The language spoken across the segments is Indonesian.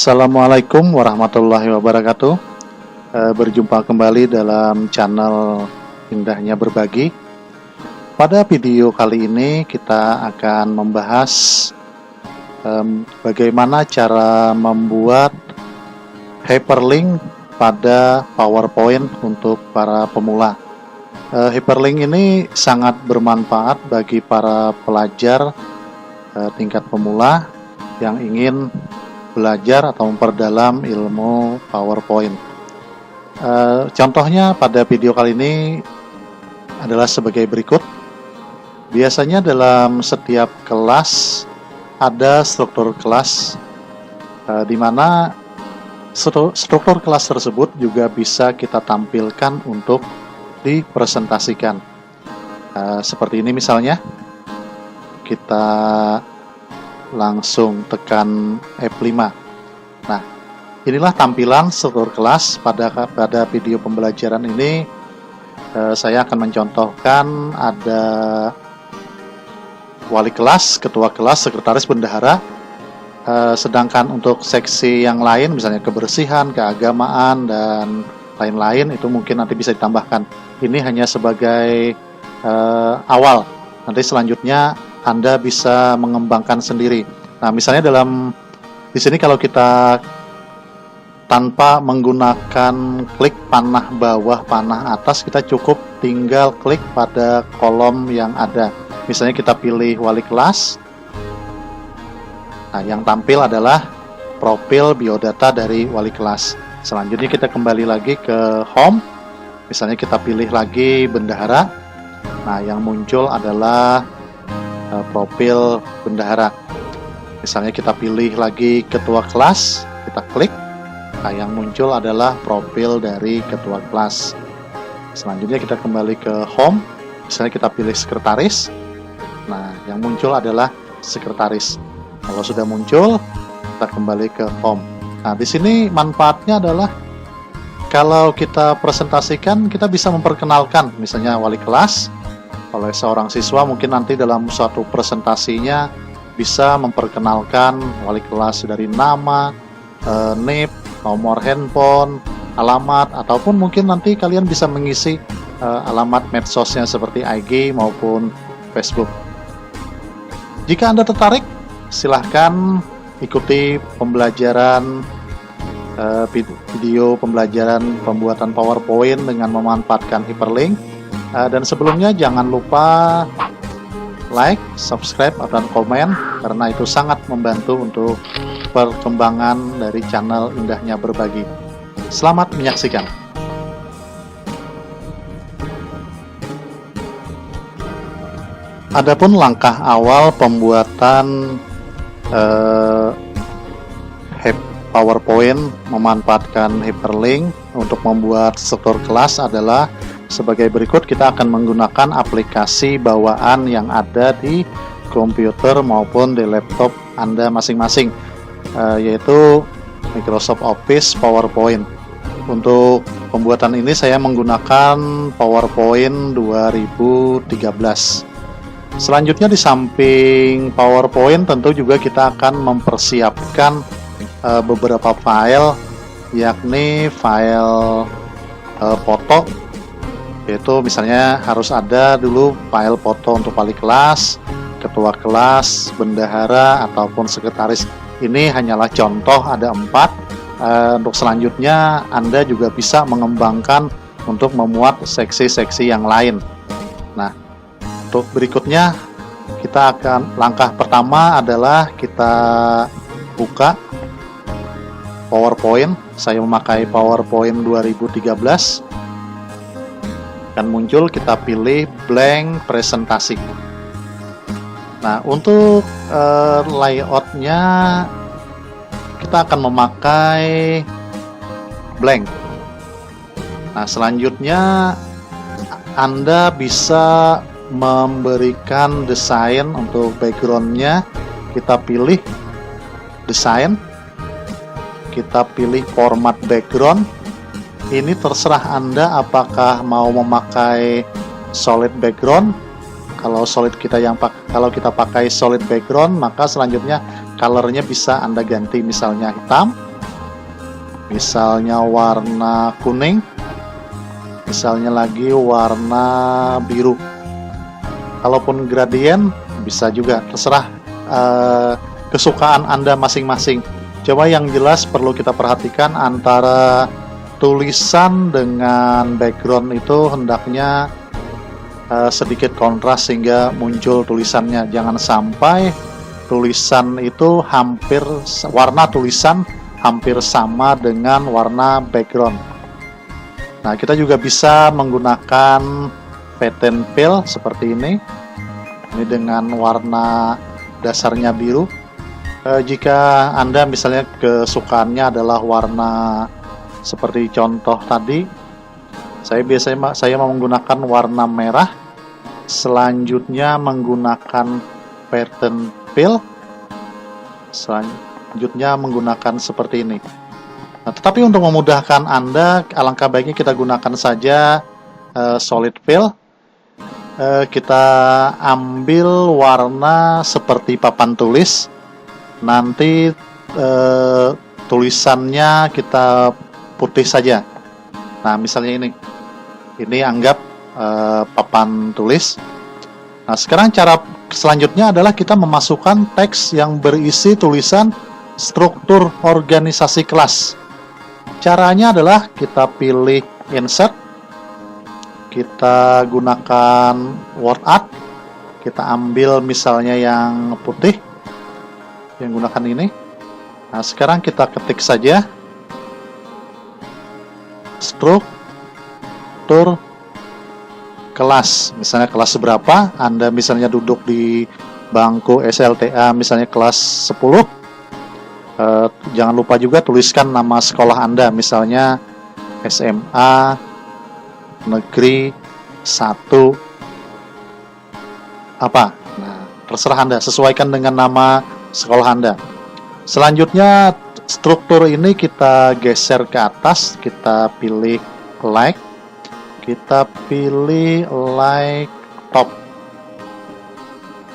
Assalamualaikum warahmatullahi wabarakatuh. Berjumpa kembali dalam channel Indahnya Berbagi. Pada video kali ini kita akan membahas bagaimana cara membuat hyperlink pada PowerPoint untuk para pemula. Hyperlink ini sangat bermanfaat bagi para pelajar tingkat pemula yang ingin belajar atau memperdalam ilmu PowerPoint. Contohnya pada video kali ini adalah sebagai berikut. Biasanya dalam setiap kelas ada struktur kelas, di mana struktur kelas tersebut juga bisa kita tampilkan untuk dipresentasikan. Seperti ini misalnya, kita langsung tekan F5. Nah, inilah tampilan struktur kelas. Pada video pembelajaran ini saya akan mencontohkan ada wali kelas, ketua kelas, sekretaris, bendahara. Sedangkan untuk seksi yang lain, misalnya kebersihan, keagamaan, dan lain-lain, itu mungkin nanti bisa ditambahkan. Ini hanya sebagai awal. Nanti selanjutnya Anda bisa mengembangkan sendiri. Nah, misalnya di sini kalau kita tanpa menggunakan klik panah bawah, panah atas, kita cukup tinggal klik pada kolom yang ada. Misalnya kita pilih wali kelas. Nah, yang tampil adalah profil biodata dari wali kelas. Selanjutnya kita kembali lagi ke home. Misalnya kita pilih lagi bendahara. Nah, yang muncul adalah profil bendahara. Misalnya kita pilih lagi ketua kelas, kita klik. Nah, yang muncul adalah profil dari ketua kelas. Selanjutnya kita kembali ke home. Misalnya kita pilih sekretaris. Nah, yang muncul adalah sekretaris. Kalau sudah muncul, kita kembali ke home. Nah, di sini manfaatnya adalah kalau kita presentasikan, kita bisa memperkenalkan misalnya wali kelas oleh seorang siswa. Mungkin nanti dalam suatu presentasinya bisa memperkenalkan wali kelas dari nama, NIP, nomor handphone, alamat, ataupun mungkin nanti kalian bisa mengisi alamat medsosnya seperti IG maupun Facebook. Jika Anda tertarik, silahkan ikuti pembelajaran video pembelajaran pembuatan PowerPoint dengan memanfaatkan hyperlink. Dan sebelumnya jangan lupa like, subscribe, dan komen, karena itu sangat membantu untuk perkembangan dari channel Indahnya Berbagi. Selamat menyaksikan. Adapun langkah awal pembuatan PowerPoint memanfaatkan hyperlink untuk membuat struktur kelas adalah sebagai berikut. Kita akan menggunakan aplikasi bawaan yang ada di komputer maupun di laptop Anda masing-masing, yaitu Microsoft Office PowerPoint. Untuk pembuatan ini saya menggunakan PowerPoint 2013. Selanjutnya di samping PowerPoint tentu juga kita akan mempersiapkan beberapa file, yakni file foto. Yaitu misalnya harus ada dulu file foto untuk wali kelas, ketua kelas, bendahara, ataupun sekretaris. Ini hanyalah contoh, ada 4. Untuk selanjutnya Anda juga bisa mengembangkan untuk memuat seksi-seksi yang lain. Nah, untuk berikutnya langkah pertama adalah kita buka PowerPoint. Saya memakai PowerPoint 2013. Akan muncul, kita pilih blank presentasi. Nah, untuk layoutnya kita akan memakai blank. Nah, selanjutnya Anda bisa memberikan desain untuk backgroundnya. Kita pilih desain, kita pilih format background. Ini terserah Anda apakah mau memakai solid background. Kalau kita pakai solid background, maka selanjutnya colornya bisa Anda ganti, misalnya hitam misalnya warna kuning, misalnya lagi warna biru. Kalaupun gradien bisa juga, terserah kesukaan Anda masing-masing. Coba yang jelas perlu kita perhatikan antara tulisan dengan background itu hendaknya sedikit kontras sehingga muncul tulisannya. Jangan sampai tulisan itu warna tulisan hampir sama dengan warna background. Nah, kita juga bisa menggunakan pattern fill seperti ini. Ini dengan warna dasarnya biru. Jika Anda misalnya kesukaannya adalah warna seperti contoh tadi, saya mau menggunakan warna merah. Selanjutnya menggunakan pattern fill. Selanjutnya menggunakan seperti ini. Nah, tetapi untuk memudahkan Anda, alangkah baiknya kita gunakan saja solid fill. Kita ambil warna seperti papan tulis. Nanti tulisannya kita putih saja. Nah, misalnya ini anggap papan tulis. Nah, sekarang cara selanjutnya adalah kita memasukkan teks yang berisi tulisan struktur organisasi kelas. Caranya adalah kita pilih insert, kita gunakan word art, kita ambil misalnya yang putih, yang gunakan ini. Nah, sekarang kita ketik saja struktur kelas, misalnya kelas berapa. Anda misalnya duduk di bangku SLTA misalnya kelas 10. Jangan lupa juga tuliskan nama sekolah Anda, misalnya SMA Negeri 1 apa. Nah, terserah Anda, sesuaikan dengan nama sekolah Anda. Selanjutnya struktur ini kita geser ke atas, kita pilih like, kita pilih like top,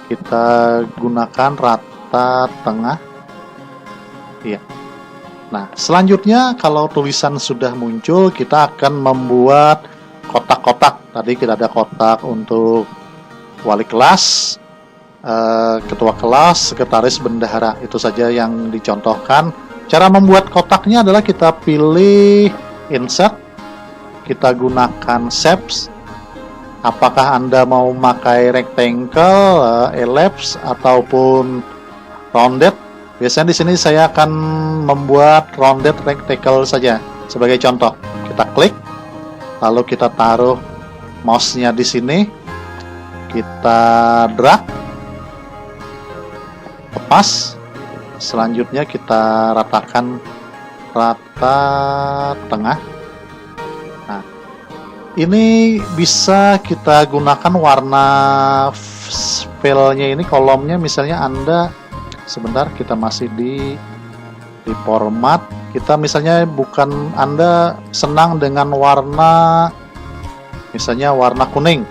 kita gunakan rata tengah. Iya. Nah, selanjutnya kalau tulisan sudah muncul, kita akan membuat kotak-kotak. Tadi kita ada kotak untuk wali kelas, ketua kelas, sekretaris, bendahara. Itu saja yang dicontohkan. Cara membuat kotaknya adalah kita pilih insert, kita gunakan shapes. Apakah Anda mau memakai rectangle, ellipse, ataupun rounded? Biasanya di sini saya akan membuat rounded rectangle saja sebagai contoh. Kita klik, lalu kita taruh mouse-nya di sini, kita drag, lepas. Selanjutnya kita ratakan rata tengah. Nah, ini bisa kita gunakan warna fill-nya ini, kolomnya misalnya Anda. Sebentar, kita masih di format. Kita misalnya bukan Anda senang dengan warna misalnya warna kuning,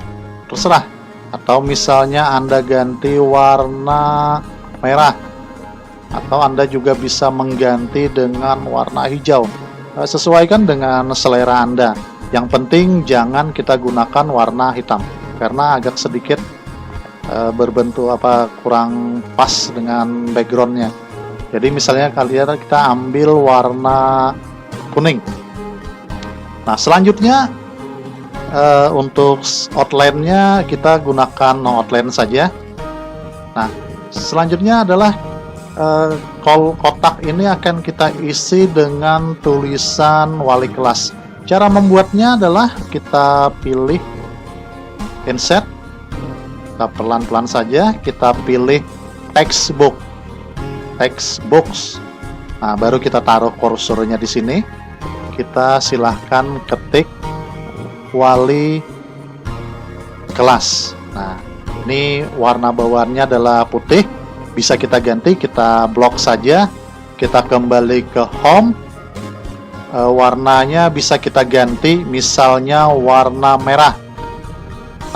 terserah. Atau misalnya Anda ganti warna merah, atau Anda juga bisa mengganti dengan warna hijau. Sesuaikan dengan selera Anda. Yang penting jangan kita gunakan warna hitam, karena agak sedikit berbentuk kurang pas dengan backgroundnya. Jadi misalnya kita ambil warna kuning. Nah, selanjutnya untuk outline-nya kita gunakan no outline saja. Nah, selanjutnya adalah kotak ini akan kita isi dengan tulisan wali kelas. Cara membuatnya adalah kita pilih insert, kita pelan-pelan saja, kita pilih textbook. Nah, baru kita taruh kursornya di sini. Kita silahkan ketik wali kelas. Nah, ini warna bawaannya adalah putih. Bisa kita ganti, kita blok saja. Kita kembali ke home. Warnanya bisa kita ganti, misalnya warna merah.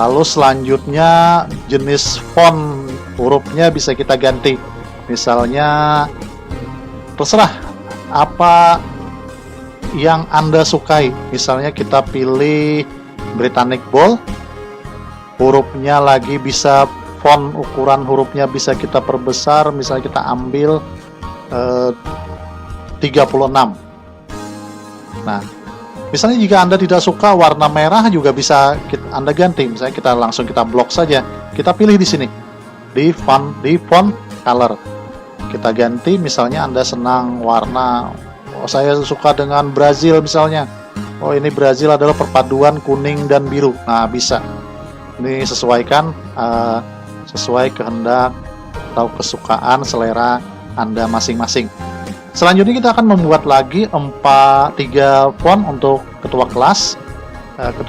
Lalu selanjutnya jenis font hurufnya bisa kita ganti. Misalnya terserah apa yang Anda sukai. Misalnya kita pilih Britannic Bold, hurufnya lagi bisa, font ukuran hurufnya bisa kita perbesar, misalnya kita ambil 36. Nah, misalnya jika Anda tidak suka warna merah juga bisa Anda ganti. Misalnya kita langsung blok saja. Kita pilih di sini di font color. Kita ganti, misalnya Anda senang warna, oh saya suka dengan Brazil misalnya. Oh ini Brazil adalah perpaduan kuning dan biru. Nah, bisa. Ini sesuaikan sesuai kehendak atau kesukaan selera Anda masing-masing. Selanjutnya kita akan membuat lagi 3 font untuk ketua kelas.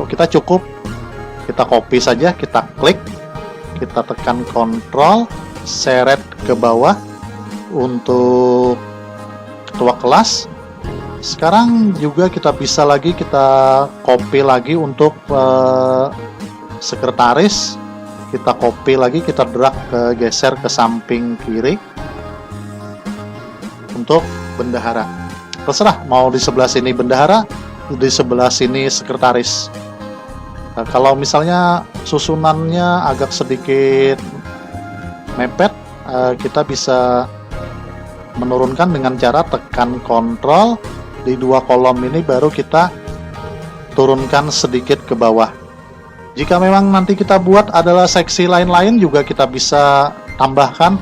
Kita cukup kita copy saja, kita klik, kita tekan Ctrl, seret ke bawah untuk ketua kelas. Sekarang juga kita bisa lagi kita copy lagi untuk sekretaris. Kita copy lagi, kita drag geser ke samping kiri untuk bendahara. Terserah mau di sebelah sini bendahara, di sebelah sini sekretaris. Nah, kalau misalnya susunannya agak sedikit mepet, kita bisa menurunkan dengan cara tekan Ctrl di 2 kolom ini, baru kita turunkan sedikit ke bawah. Jika memang nanti kita buat adalah seksi lain-lain, juga kita bisa tambahkan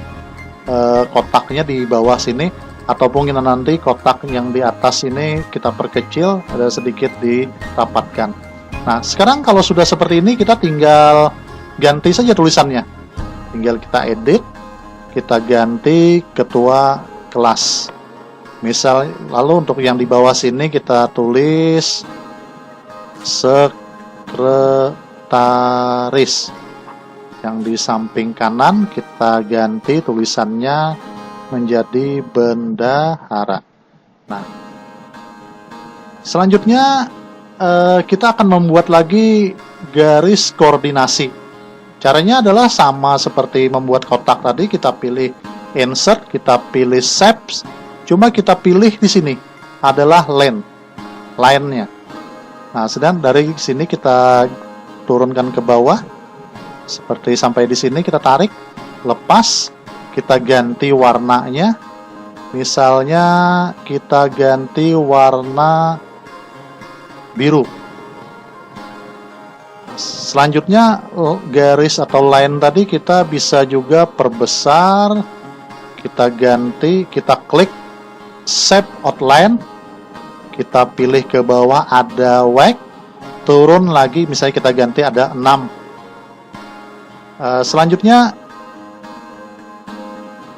kotaknya di bawah sini, ataupun nanti kotak yang di atas ini kita perkecil, ada sedikit dirapatkan. Nah, sekarang kalau sudah seperti ini, kita tinggal ganti saja tulisannya. Tinggal kita edit, kita ganti ketua kelas. Misal, lalu untuk yang di bawah sini kita tulis sekretaris. Yang di samping kanan kita ganti tulisannya menjadi bendahara. Nah, selanjutnya kita akan membuat lagi garis koordinasi. Caranya adalah sama seperti membuat kotak tadi. Kita pilih insert, kita pilih shapes, cuma kita pilih di sini adalah line-nya. Nah, sedang dari sini kita turunkan ke bawah seperti sampai di sini, kita tarik, lepas. Kita ganti warnanya, misalnya kita ganti warna biru. Selanjutnya garis atau line tadi kita bisa juga perbesar, kita ganti, kita klik shape outline, kita pilih ke bawah ada whack, turun lagi, misalnya kita ganti ada 6. Selanjutnya,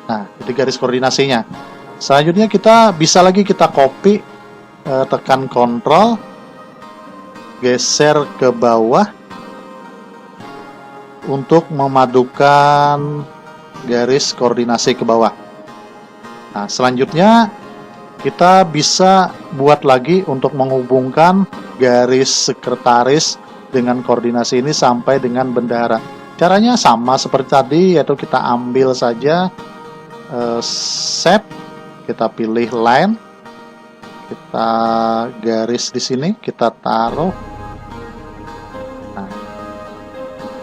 nah, itu garis koordinasinya. Selanjutnya kita bisa lagi kita copy, tekan Ctrl, geser ke bawah untuk memadukan garis koordinasi ke bawah. Nah, selanjutnya kita bisa buat lagi untuk menghubungkan garis sekretaris dengan koordinasi ini sampai dengan bendahara. Caranya sama seperti tadi, yaitu kita ambil saja shape, kita pilih line, kita garis di sini, kita taruh. Nah,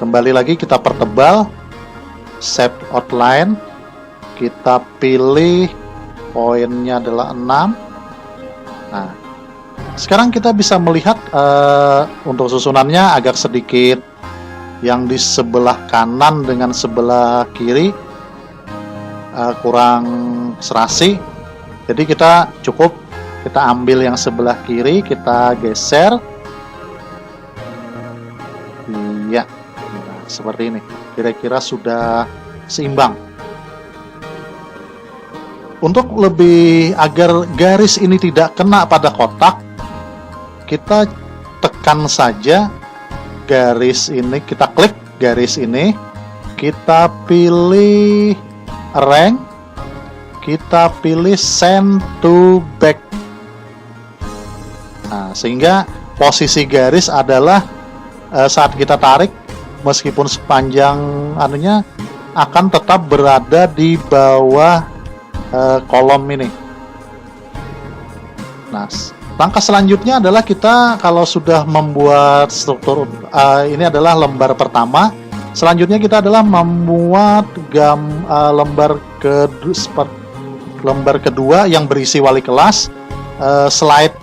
kembali lagi kita pertebal, shape outline, kita pilih poinnya adalah 6. Nah, sekarang kita bisa melihat untuk susunannya agak sedikit yang di sebelah kanan dengan sebelah kiri kurang serasi. Jadi kita cukup kita ambil yang sebelah kiri, kita geser. Iya, nah, seperti ini. Kira-kira sudah seimbang. Untuk lebih agar garis ini tidak kena pada kotak, kita tekan saja garis ini, kita klik garis ini, kita pilih rank, kita pilih send to back. Nah, sehingga posisi garis adalah saat kita tarik, meskipun sepanjang anunya akan tetap berada di bawah kolom ini. Nah, Langkah selanjutnya adalah kita kalau sudah membuat struktur, ini adalah lembar pertama. Selanjutnya kita adalah membuat lembar kedua yang berisi wali kelas, slide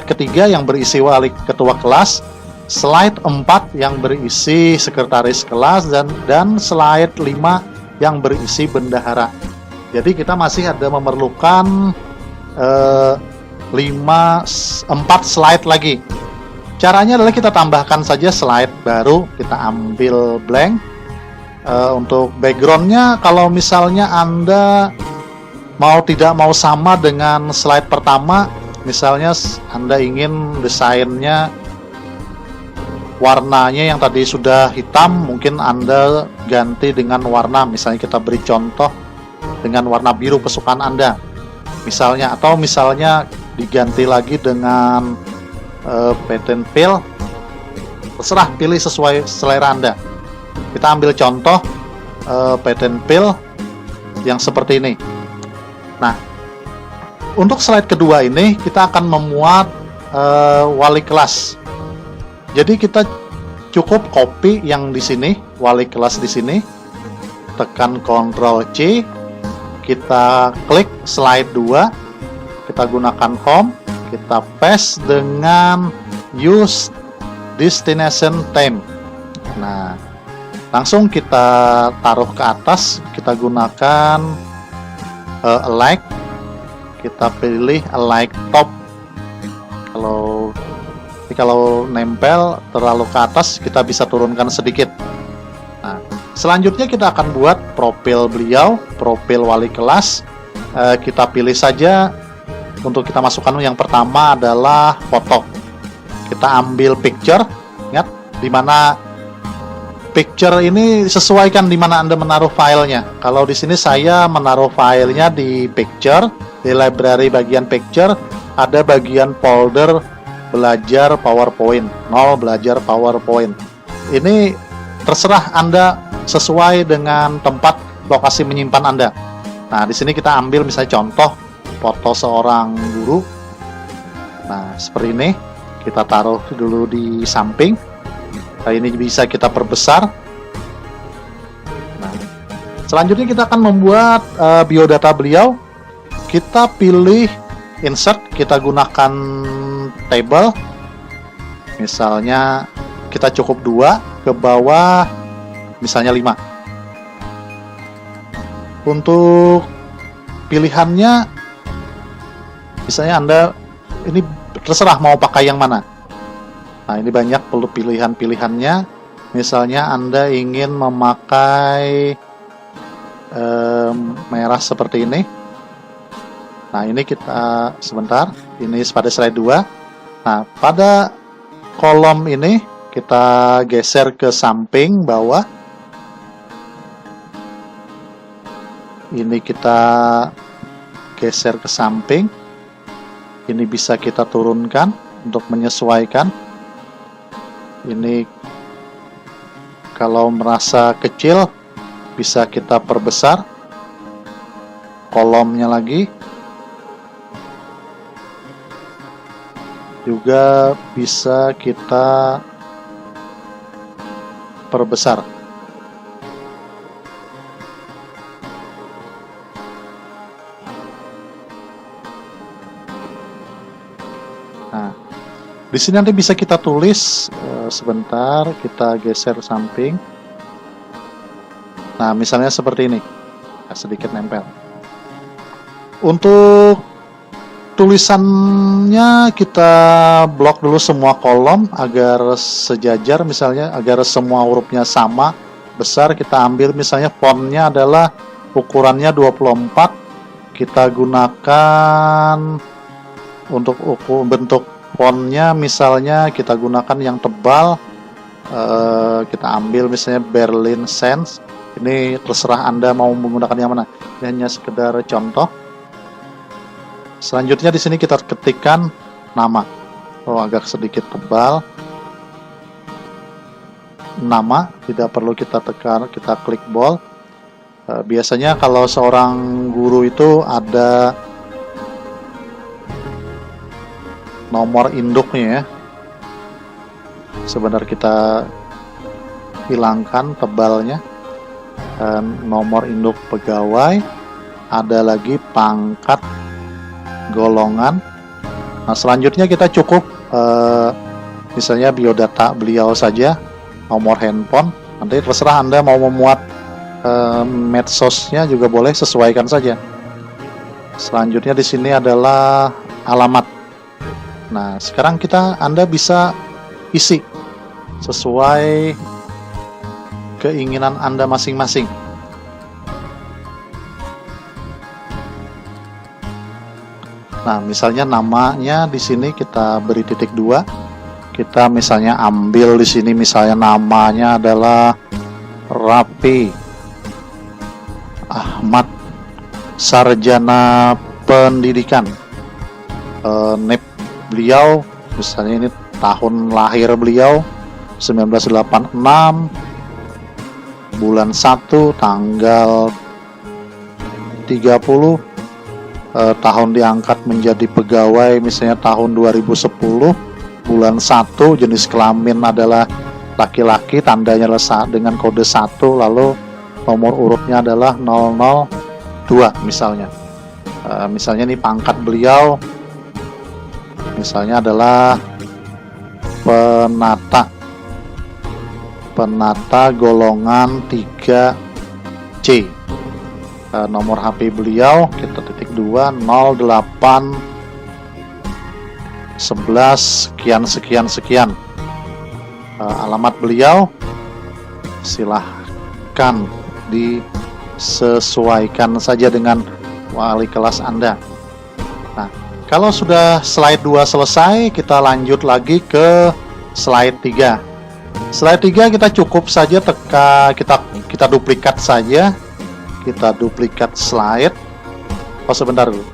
ketiga yang berisi wali ketua kelas, slide 4 yang berisi sekretaris kelas, dan slide 5 yang berisi bendahara. Jadi kita masih ada memerlukan 4 slide lagi. Caranya adalah kita tambahkan saja slide baru, kita ambil blank. Untuk backgroundnya, kalau misalnya Anda tidak mau sama dengan slide pertama, misalnya Anda ingin desainnya warnanya yang tadi sudah hitam, mungkin Anda ganti dengan warna, misalnya kita beri contoh dengan warna biru kesukaan Anda misalnya, atau misalnya diganti lagi dengan pattern fill, terserah, pilih sesuai selera Anda. Kita ambil contoh pattern fill yang seperti ini. Nah, untuk slide kedua ini kita akan memuat wali kelas. Jadi kita cukup copy yang di sini, wali kelas di sini, tekan Ctrl C, kita klik slide 2, kita gunakan home, kita paste dengan use destination theme. Nah, langsung kita taruh ke atas, kita gunakan alike, kita pilih alike top. Kalau nempel terlalu ke atas, kita bisa turunkan sedikit. Nah, selanjutnya kita akan buat profil beliau, profil wali kelas. Kita pilih saja. Untuk kita masukkan yang pertama adalah foto. Kita ambil picture, ingat di mana picture ini sesuaikan di mana Anda menaruh filenya. Kalau di sini saya menaruh filenya di picture, di library bagian picture ada bagian folder belajar PowerPoint, 0 belajar PowerPoint. Ini terserah Anda sesuai dengan tempat lokasi menyimpan Anda. Nah, di sini kita ambil misalnya contoh foto seorang guru. Nah, seperti ini. Kita taruh dulu di samping. Nah, ini bisa kita perbesar. Nah, selanjutnya kita akan membuat biodata beliau. Kita pilih insert, kita gunakan table. Misalnya kita cukup 2, ke bawah misalnya 5. Untuk pilihannya, misalnya Anda ini terserah mau pakai yang mana. Nah, ini banyak perlu pilihan-pilihannya. Misalnya Anda ingin memakai merah seperti ini. Nah, ini kita sebentar. Ini pada slide 2. Nah, pada kolom ini kita geser ke samping bawah. Ini kita geser ke samping. Ini bisa kita turunkan untuk menyesuaikan. Ini kalau merasa kecil bisa kita perbesar kolomnya lagi. Juga bisa kita perbesar. Nah, di sini nanti bisa kita tulis, sebentar, kita geser samping. Nah, misalnya seperti ini, sedikit nempel. Untuk tulisannya kita blok dulu semua kolom agar sejajar, misalnya agar semua hurufnya sama besar. Kita ambil misalnya fontnya adalah ukurannya 24. Kita gunakan untuk bentuk fontnya, misalnya kita gunakan yang tebal. Kita ambil misalnya Berlin Sans. Ini terserah Anda mau menggunakan yang mana. Ini hanya sekedar contoh. Selanjutnya di sini kita ketikkan nama. Agak sedikit tebal. Nama tidak perlu kita tekan, kita klik bold. Biasanya kalau seorang guru itu ada nomor induknya ya. Sebentar kita hilangkan tebalnya. Nomor induk pegawai, ada lagi pangkat, golongan. Nah, selanjutnya kita cukup misalnya biodata beliau saja, nomor handphone. Nanti terserah Anda mau memuat medsosnya juga boleh, sesuaikan saja. Selanjutnya di sini adalah alamat. Nah, sekarang Anda bisa isi sesuai keinginan Anda masing-masing. Nah, misalnya namanya di sini kita beri titik 2. Kita misalnya ambil di sini misalnya namanya adalah Rapi Ahmad, sarjana pendidikan. NIP beliau misalnya ini tahun lahir beliau 1986, bulan 1 tanggal 30, tahun diangkat menjadi pegawai misalnya tahun 2010, bulan 1, jenis kelamin adalah laki-laki, tandanya adalah dengan kode 1, lalu nomor urutnya adalah 002 misalnya. Misalnya ini pangkat beliau misalnya adalah penata golongan 3C. Nomor HP beliau kita titik 2 08 11 sekian. Alamat beliau silahkan disesuaikan saja dengan wali kelas Anda. Nah, kalau sudah slide 2 selesai, kita lanjut lagi ke slide 3. Slide 3 kita cukup saja kita duplikat saja. Kita duplikat slide. Oh, sebentar dulu.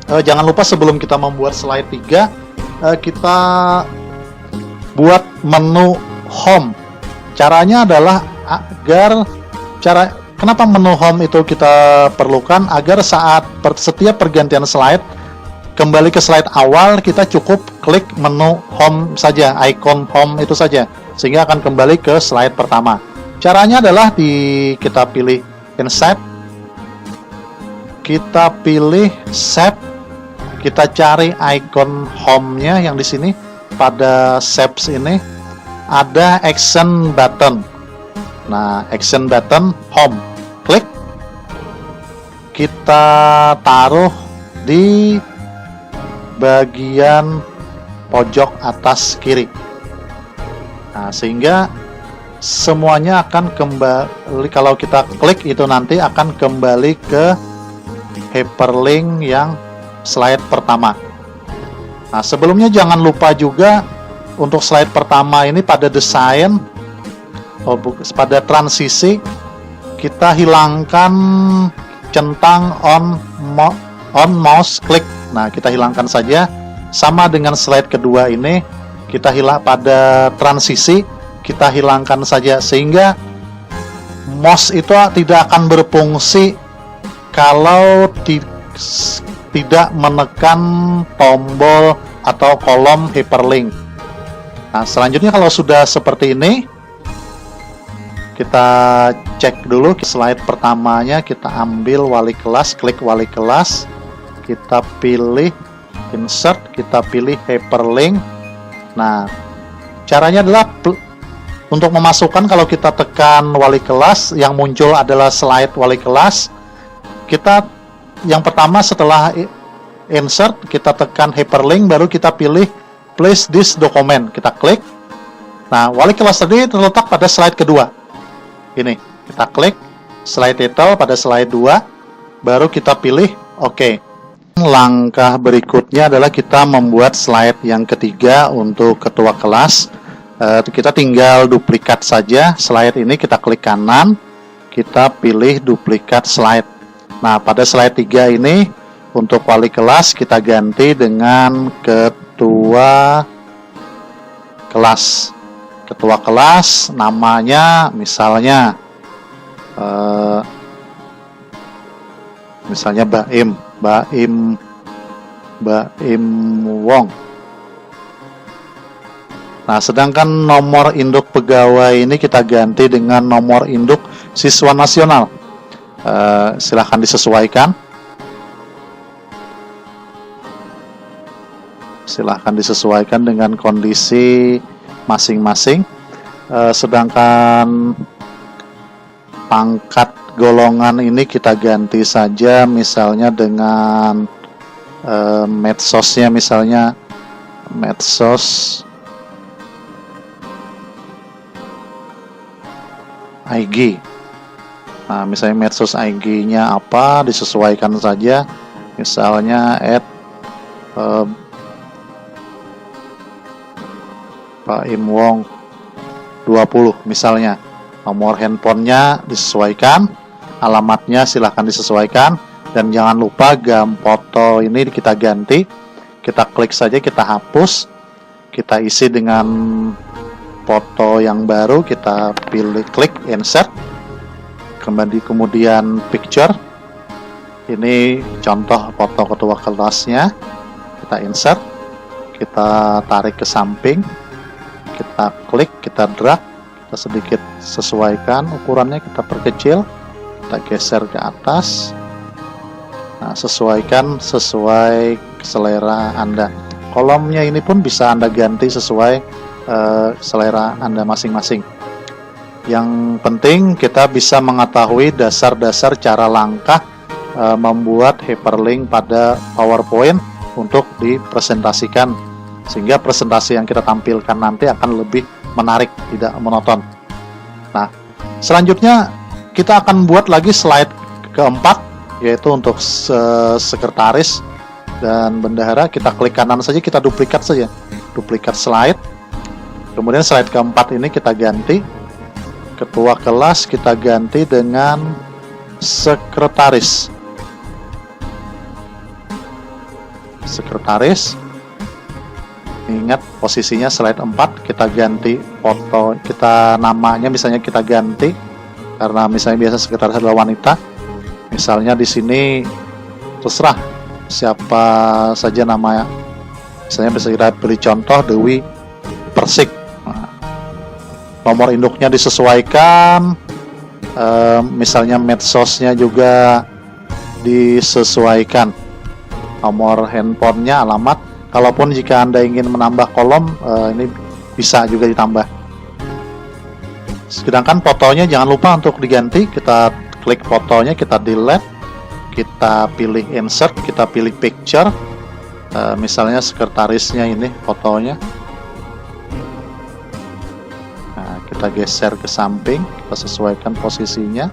Jangan lupa sebelum kita membuat slide 3, kita buat menu home. Caranya adalah kenapa menu home itu kita perlukan? Agar saat setiap pergantian slide, kembali ke slide awal, kita cukup klik menu home saja, icon home itu saja, sehingga akan kembali ke slide pertama. Caranya adalah kita pilih insert, kita pilih save, kita cari icon home-nya yang di sini. Pada shapes ini ada action button. Nah, action button home, klik, kita taruh di bagian pojok atas kiri. Nah, sehingga semuanya akan kembali, kalau kita klik itu nanti akan kembali ke hyperlink yang slide pertama. Nah, sebelumnya jangan lupa juga untuk slide pertama ini pada desain, pada transisi, kita hilangkan centang on mouse click. Nah, kita hilangkan saja. Sama dengan slide kedua ini, kita pada transisi, kita hilangkan saja, sehingga mouse itu tidak akan berfungsi kalau tidak menekan tombol atau kolom hyperlink. Nah, selanjutnya kalau sudah seperti ini, kita cek dulu slide pertamanya, kita ambil wali kelas, klik wali kelas, kita pilih insert, kita pilih hyperlink. Nah, caranya adalah untuk memasukkan, kalau kita tekan wali kelas, yang muncul adalah slide wali kelas. Kita yang pertama setelah insert, kita tekan hyperlink, baru kita pilih place this document, kita klik. Nah, wali kelas tadi terletak pada slide kedua. Ini, kita klik slide title pada slide 2, baru kita pilih OK. Langkah berikutnya adalah kita membuat slide yang ketiga untuk ketua kelas. Kita tinggal duplikat saja slide ini, kita klik kanan, kita pilih duplikat slide. Nah, pada slide 3 ini untuk wali kelas kita ganti dengan ketua kelas. Ketua kelas namanya misalnya Baim Wong. Nah, sedangkan nomor induk pegawai ini kita ganti dengan nomor induk siswa nasional. Silahkan disesuaikan. Silahkan disesuaikan dengan kondisi masing-masing. Sedangkan pangkat golongan ini kita ganti saja misalnya dengan medsosnya, misalnya medsos IG. Nah, misalnya medsos IG-nya apa, disesuaikan saja. Misalnya Pak Imwong 20 misalnya. Nomor handphonenya disesuaikan, alamatnya silahkan disesuaikan, dan jangan lupa foto ini kita ganti. Kita klik saja, kita hapus, kita isi dengan foto yang baru, kita pilih klik insert, kemudian picture. Ini contoh foto ketua kelasnya, kita insert, kita tarik ke samping, kita klik, kita drag, kita sedikit sesuaikan ukurannya, kita perkecil, kita geser ke atas. Nah, sesuaikan sesuai selera Anda. Kolomnya ini pun bisa Anda ganti sesuai selera Anda masing-masing. Yang penting kita bisa mengetahui dasar-dasar cara langkah membuat hyperlink pada PowerPoint untuk dipresentasikan, sehingga presentasi yang kita tampilkan nanti akan lebih menarik, tidak monoton. Nah, selanjutnya kita akan buat lagi slide keempat, yaitu untuk sekretaris dan bendahara. Kita klik kanan saja, kita duplikat saja, duplikat slide. Kemudian slide keempat ini kita ganti, ketua kelas kita ganti dengan sekretaris. Sekretaris, ingat posisinya slide 4, kita ganti foto, kita namanya misalnya kita ganti, karena misalnya biasa sekretaris adalah wanita. Misalnya di sini terserah siapa saja namanya. Misalnya bisa kita pilih contoh Dewi Persik. Nomor induknya disesuaikan, misalnya medsosnya juga disesuaikan, nomor handphonenya, alamat. Kalaupun jika Anda ingin menambah kolom, ini bisa juga ditambah. Sedangkan fotonya jangan lupa untuk diganti. Kita klik fotonya, kita delete, kita pilih insert, kita pilih picture. Misalnya sekretarisnya ini fotonya. Kita geser ke samping, kita sesuaikan posisinya.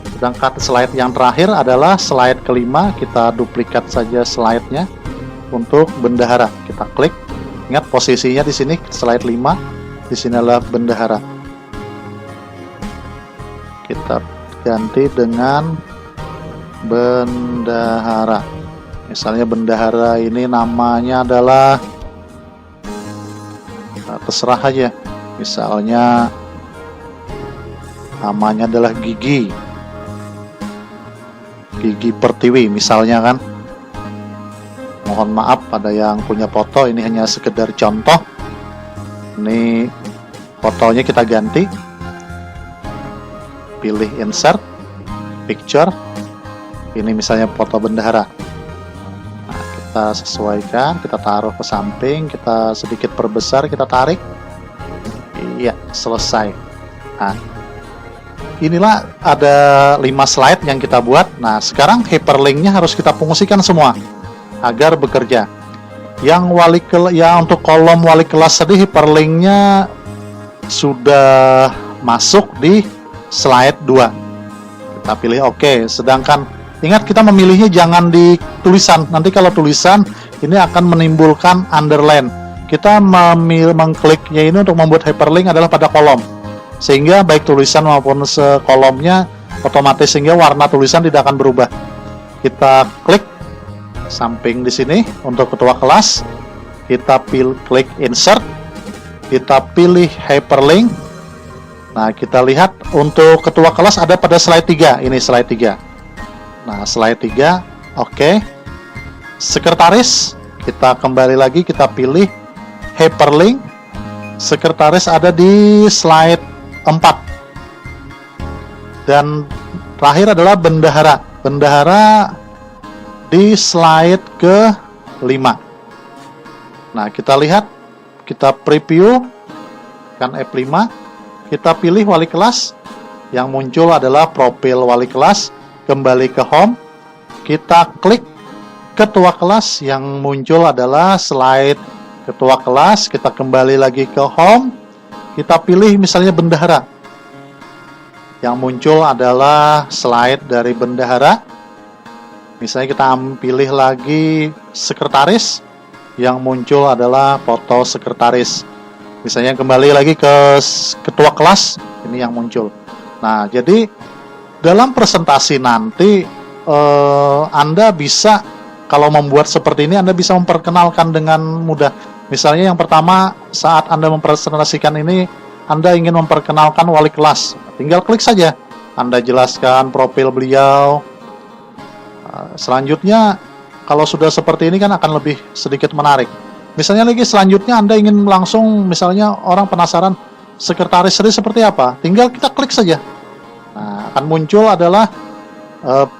Sedangkan slide yang terakhir adalah slide kelima, kita duplikat saja slide-nya untuk bendahara. Kita klik, ingat posisinya di sini slide 5, di sini adalah bendahara. Kita ganti dengan bendahara. Misalnya bendahara ini namanya adalah, terserah aja, misalnya namanya adalah Gigi Pertiwi misalnya kan. Mohon maaf pada yang punya foto, ini hanya sekedar contoh. Ini fotonya kita ganti, pilih insert, picture, ini misalnya foto bendahara. Kita sesuaikan, kita taruh ke samping, kita sedikit perbesar, kita tarik. Iya, selesai. Nah, inilah ada 5 slide yang kita buat. Nah, sekarang hyperlinknya harus kita fungsikan semua agar bekerja. Untuk kolom wali kelas tadi hyperlinknya sudah masuk di slide 2. Kita pilih OK. Sedangkan ingat, kita memilihnya jangan di tulisan. Nanti kalau tulisan ini akan menimbulkan underline. Kita mengkliknya ini untuk membuat hyperlink adalah pada kolom, sehingga baik tulisan maupun kolomnya otomatis, sehingga warna tulisan tidak akan berubah. Kita klik samping di sini untuk ketua kelas. Kita klik insert, kita pilih hyperlink. Nah, kita lihat untuk ketua kelas ada pada slide 3. Ini slide 3. Nah, slide 3. Oke. Sekretaris, kita kembali lagi, kita pilih hyperlink. Sekretaris ada di slide 4. Dan terakhir adalah bendahara. Bendahara di slide ke-5. Nah, kita lihat, kita preview kan F5, kita pilih wali kelas. Yang muncul adalah profil wali kelas. Kembali ke home, kita klik ketua kelas, yang muncul adalah slide ketua kelas. Kita kembali lagi ke home, kita pilih misalnya bendahara, yang muncul adalah slide dari bendahara. Misalnya kita pilih lagi sekretaris, yang muncul adalah foto sekretaris. Misalnya kembali lagi ke ketua kelas, ini yang muncul. Nah, jadi dalam presentasi nanti Anda bisa, kalau membuat seperti ini, Anda bisa memperkenalkan dengan mudah. Misalnya yang pertama, saat Anda mempresentasikan ini, Anda ingin memperkenalkan wali kelas, tinggal klik saja, Anda jelaskan profil beliau. Selanjutnya, kalau sudah seperti ini kan akan lebih sedikit menarik. Misalnya lagi selanjutnya Anda ingin langsung, misalnya orang penasaran sekretaris ini seperti apa, tinggal kita klik saja. Nah, akan muncul adalah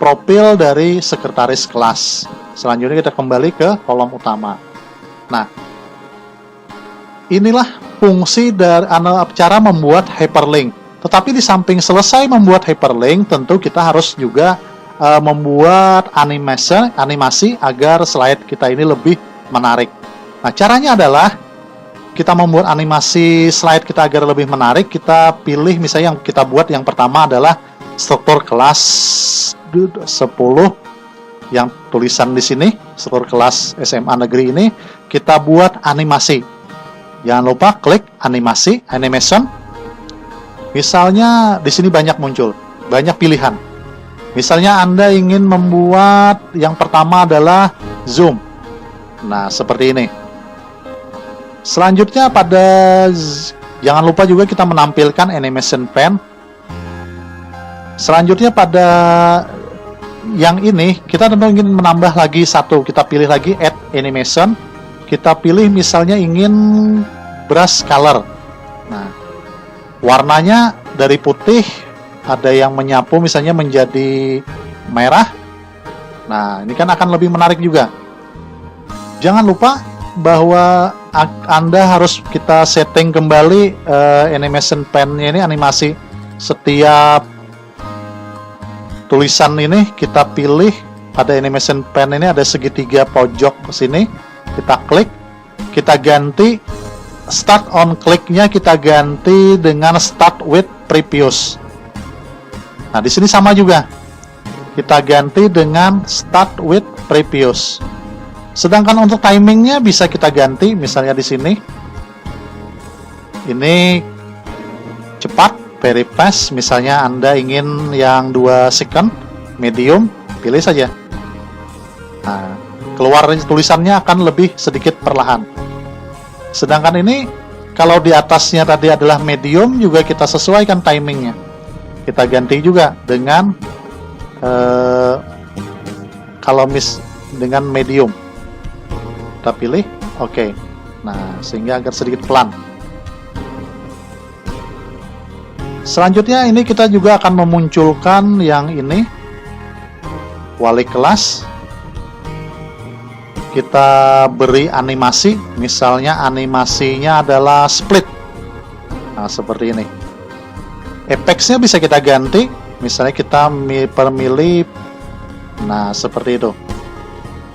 profil dari sekretaris kelas. Selanjutnya kita kembali ke kolom utama. Nah, inilah fungsi dari cara membuat hyperlink. Tetapi di samping selesai membuat hyperlink, tentu kita harus juga membuat animasi agar slide kita ini lebih menarik. Nah, caranya adalah kita membuat animasi slide kita agar lebih menarik. Kita pilih misalnya yang kita buat yang pertama adalah struktur kelas 10, yang tulisan di sini struktur kelas SMA negeri ini. Kita buat animasi. Jangan lupa klik animation. Misalnya di sini banyak muncul, banyak pilihan. Misalnya Anda ingin membuat yang pertama adalah zoom. Nah, seperti ini. Selanjutnya jangan lupa juga kita menampilkan animation pen. Selanjutnya pada yang ini, kita tentu ingin menambah lagi satu. Kita pilih lagi add animation. Kita pilih misalnya ingin brush color. Nah, warnanya dari putih, ada yang menyapu misalnya menjadi merah. Nah, ini kan akan lebih menarik juga. Jangan lupa bahwa Anda harus kita setting kembali animation pen-nya ini, animasi setiap tulisan ini kita pilih. Pada animation pen ini ada segitiga pojok ke sini, kita klik, kita ganti start on click-nya, kita ganti dengan start with previous. Nah, di sini sama juga, kita ganti dengan start with previous. Sedangkan untuk timingnya bisa kita ganti, misalnya di sini, ini cepat, very fast. Misalnya Anda ingin yang 2 second, medium, pilih saja. Nah, keluar tulisannya akan lebih sedikit perlahan. Sedangkan ini, kalau di atasnya tadi adalah medium, juga kita sesuaikan timingnya. Kita ganti juga dengan dengan medium. Kita pilih oke. Nah, sehingga agar sedikit pelan. Selanjutnya ini kita juga akan memunculkan yang ini, wali kelas. Kita beri animasi, misalnya animasinya adalah split. Nah, seperti ini. Effects-nya bisa kita ganti, misalnya kita permilih, nah seperti itu.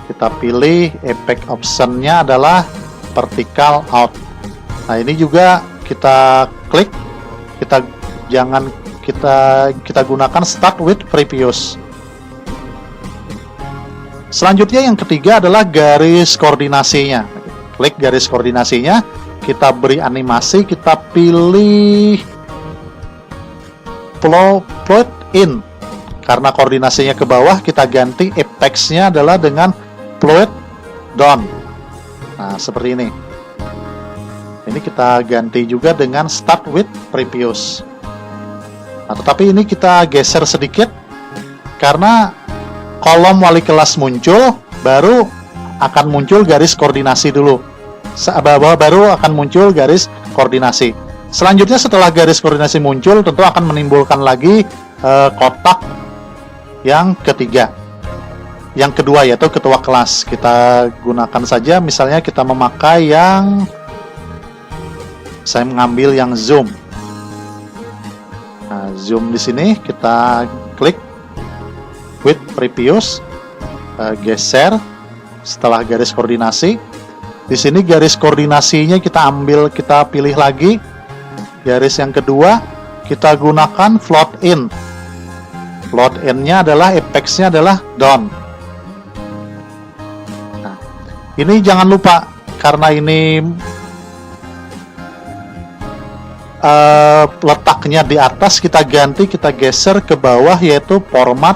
Kita pilih efek option-nya adalah vertical out. Nah, ini juga kita klik, kita gunakan start with previous. Selanjutnya yang ketiga adalah garis koordinasinya. Klik garis koordinasinya, kita beri animasi, kita pilih plot in. Karena koordinasinya ke bawah, kita ganti apex-nya adalah dengan plot down. Nah, seperti ini. Ini kita ganti juga dengan start with previous. Nah, tetapi ini kita geser sedikit karena kolom wali kelas muncul, baru akan muncul garis koordinasi dulu. Baru akan muncul garis koordinasi. Selanjutnya setelah garis koordinasi muncul, tentu akan menimbulkan lagi kotak yang ketiga. Yang kedua yaitu ketua kelas. Kita gunakan saja, misalnya kita memakai yang, saya mengambil yang zoom. Nah, zoom di sini kita klik with previous, geser setelah garis koordinasi. Di sini garis koordinasinya kita ambil, kita pilih lagi garis yang kedua, kita gunakan float in. Float in-nya adalah apex-nya adalah down. Nah, ini jangan lupa karena ini letaknya di atas, kita ganti, kita geser ke bawah, yaitu format,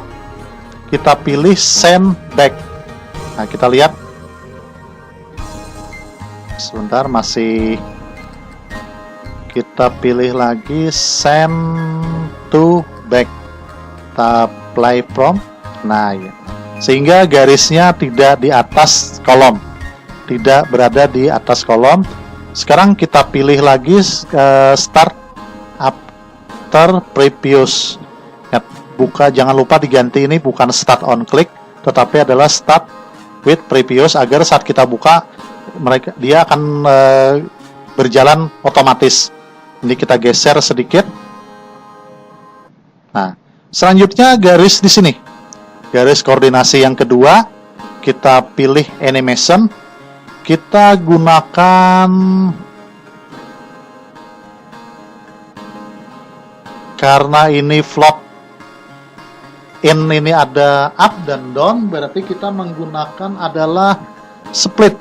kita pilih send back. Nah, kita lihat sebentar, masih kita pilih lagi send to back, kita play from. Nah ya, sehingga garisnya tidak di atas kolom, tidak berada di atas kolom. Sekarang kita pilih lagi start after previous. Ya, jangan lupa diganti, ini bukan start on click, tetapi adalah start with previous, agar saat kita buka dia akan berjalan otomatis. Ini kita geser sedikit. Nah, selanjutnya garis di sini, garis koordinasi yang kedua, kita pilih animation. Kita gunakan karena ini float in, ini ada up dan down, berarti kita menggunakan adalah split.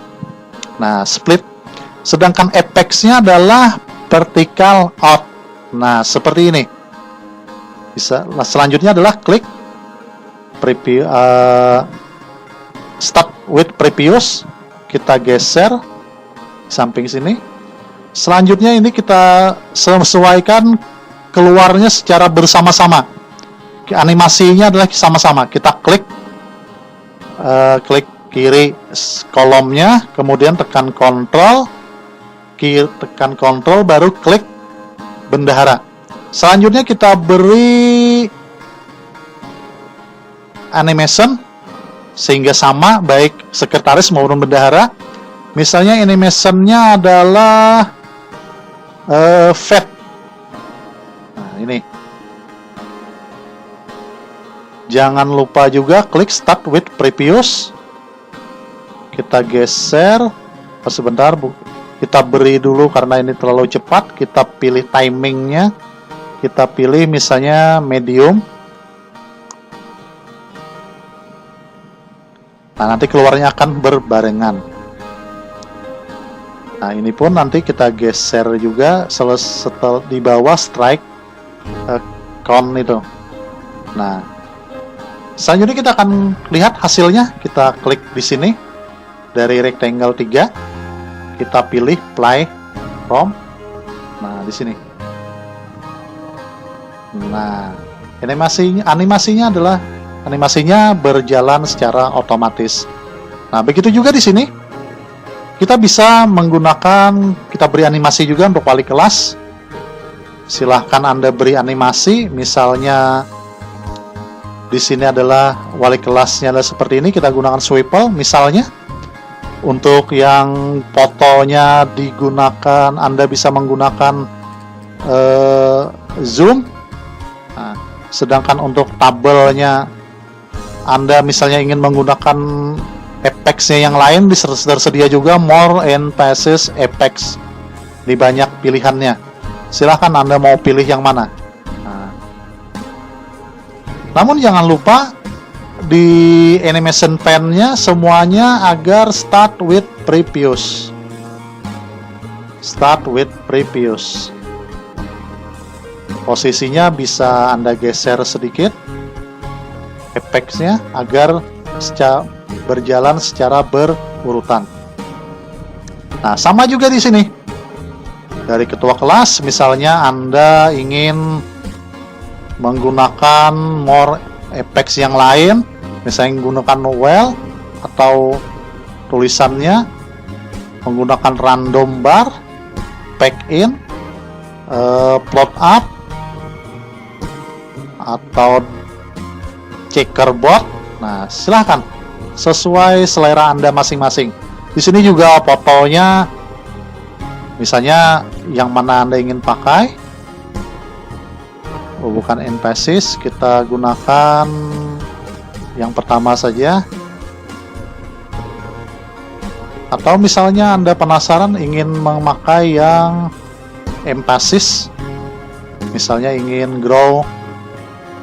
Nah, split. Sedangkan apex-nya adalah vertical out. Nah, seperti ini. Bisa. Selanjutnya adalah klik preview, start with previous. Kita geser samping sini. Selanjutnya ini kita sesuaikan keluarnya secara bersama-sama. Animasinya adalah sama-sama. Kita klik kiri kolomnya, kemudian tekan Ctrl, tekan Ctrl, baru klik bendahara. Selanjutnya kita beri animation sehingga sama baik sekretaris maupun bendahara. Misalnya animationnya adalah fade. Nah, ini. Jangan lupa juga klik start with previous. Kita geser. Sebentar, kita beri dulu karena ini terlalu cepat. Kita pilih timingnya. Kita pilih misalnya medium. Nah, nanti keluarnya akan berbarengan. Nah, ini pun nanti kita geser juga setelah di bawah strike count itu. Nah, selanjutnya kita akan lihat hasilnya. Kita klik di sini dari rectangle 3. Kita pilih play from. Nah, di sini. Nah, animasinya adalah animasinya berjalan secara otomatis. Nah, begitu juga di sini. Kita bisa menggunakan, kita beri animasi juga untuk wali kelas. Silahkan Anda beri animasi, misalnya di sini adalah wali kelasnya adalah seperti ini, kita gunakan swivel misalnya. Untuk yang fotonya digunakan, Anda bisa menggunakan zoom. Nah, sedangkan untuk tabelnya, Anda misalnya ingin menggunakan apex-nya yang lain, tersedia juga more and passes apex. Ini banyak pilihannya. Silahkan Anda mau pilih yang mana. Nah. Namun jangan lupa di animation pen-nya semuanya agar start with previous. Start with previous. Posisinya bisa Anda geser sedikit apex-nya agar berjalan secara berurutan. Nah, sama juga di sini. Dari ketua kelas, misalnya Anda ingin menggunakan more apex yang lain, misalnya menggunakan well atau tulisannya menggunakan random bar, pack in, plot up, atau checkerboard. Nah, silahkan sesuai selera Anda masing-masing. Di sini juga fotonya, misalnya yang mana Anda ingin pakai. Bukan emphasis, kita gunakan yang pertama saja. Atau misalnya Anda penasaran ingin memakai yang emphasis, misalnya ingin grow,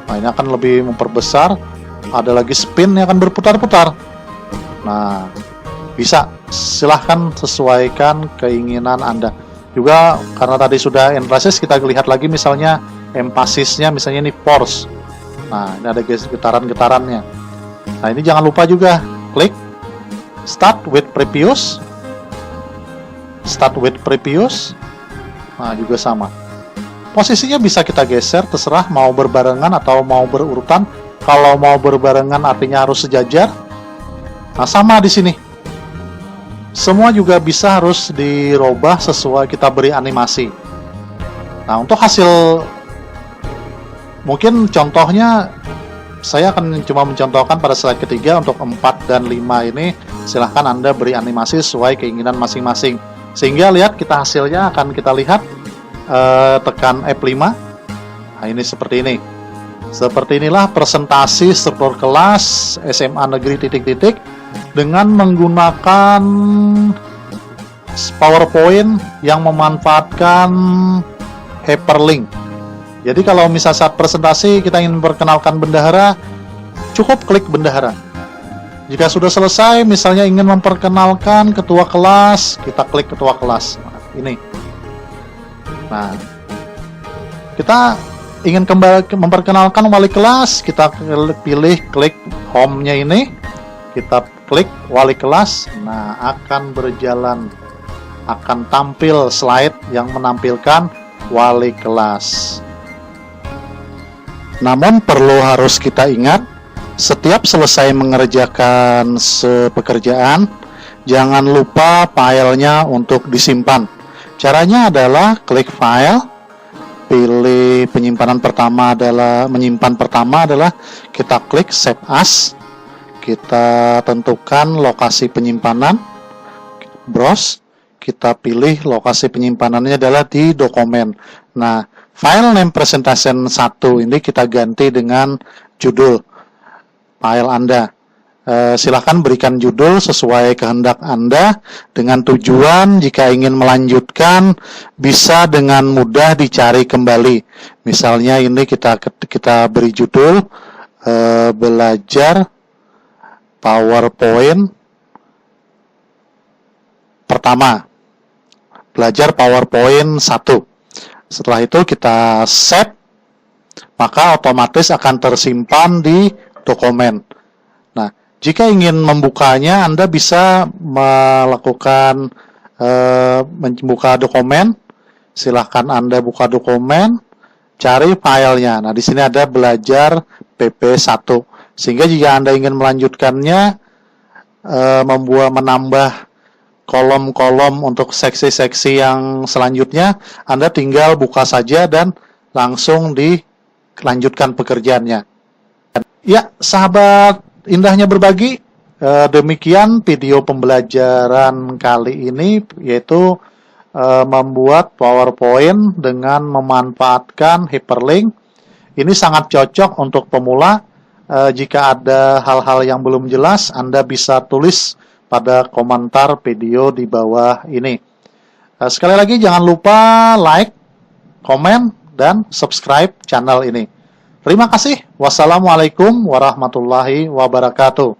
nah ini akan lebih memperbesar. Ada lagi spin yang akan berputar-putar. Nah, bisa, silahkan sesuaikan keinginan Anda. Juga karena tadi sudah emphasis, kita lihat lagi misalnya emphasisnya, misalnya ini force. Nah, ini ada getaran-getarannya. Nah, ini jangan lupa juga klik start with previous. Start with previous. Nah, juga sama. Posisinya bisa kita geser, terserah mau berbarengan atau mau berurutan. Kalau mau berbarengan artinya harus sejajar. Nah, sama di sini. Semua juga bisa harus dirubah sesuai kita beri animasi. Nah, untuk hasil, mungkin contohnya saya akan cuma mencontohkan pada slide ketiga. Untuk 4 dan 5 ini silahkan Anda beri animasi sesuai keinginan masing-masing. Sehingga lihat kita hasilnya akan kita lihat, tekan F5. Nah, ini seperti ini. Seperti inilah presentasi struktur kelas SMA Negeri titik-titik dengan menggunakan PowerPoint yang memanfaatkan hyperlink. Jadi kalau misalnya saat presentasi kita ingin memperkenalkan bendahara, cukup klik bendahara. Jika sudah selesai, misalnya ingin memperkenalkan ketua kelas, kita klik ketua kelas. Nah, ini. Nah, kita ingin kembali memperkenalkan wali kelas, kita pilih klik home-nya ini, kita klik wali kelas. Nah, akan berjalan, akan tampil slide yang menampilkan wali kelas. Namun perlu harus kita ingat, setiap selesai mengerjakan pekerjaan, jangan lupa filenya untuk disimpan. Caranya adalah klik file, pilih penyimpanan pertama adalah kita klik save as, kita tentukan lokasi penyimpanan, browse, kita pilih lokasi penyimpanannya adalah di dokumen. Nah, file name presentation 1 ini kita ganti dengan judul file Anda. Silahkan berikan judul sesuai kehendak Anda, dengan tujuan jika ingin melanjutkan bisa dengan mudah dicari kembali. Misalnya ini kita beri judul belajar PowerPoint pertama, belajar PowerPoint 1. Setelah itu kita save, maka otomatis akan tersimpan di dokumen. Nah, jika ingin membukanya, Anda bisa melakukan membuka dokumen. Silahkan Anda buka dokumen, cari filenya. Nah, di sini ada belajar PP1. Sehingga jika Anda ingin melanjutkannya, menambah kolom-kolom untuk seksi-seksi yang selanjutnya, Anda tinggal buka saja dan langsung dilanjutkan pekerjaannya. Ya, sahabat indahnya berbagi, demikian video pembelajaran kali ini, yaitu membuat PowerPoint dengan memanfaatkan hyperlink. Ini sangat cocok untuk pemula. Jika ada hal-hal yang belum jelas, Anda bisa tulis pada komentar video di bawah ini. Sekali lagi jangan lupa like, komen, dan subscribe channel ini. Terima kasih. Wassalamualaikum warahmatullahi wabarakatuh.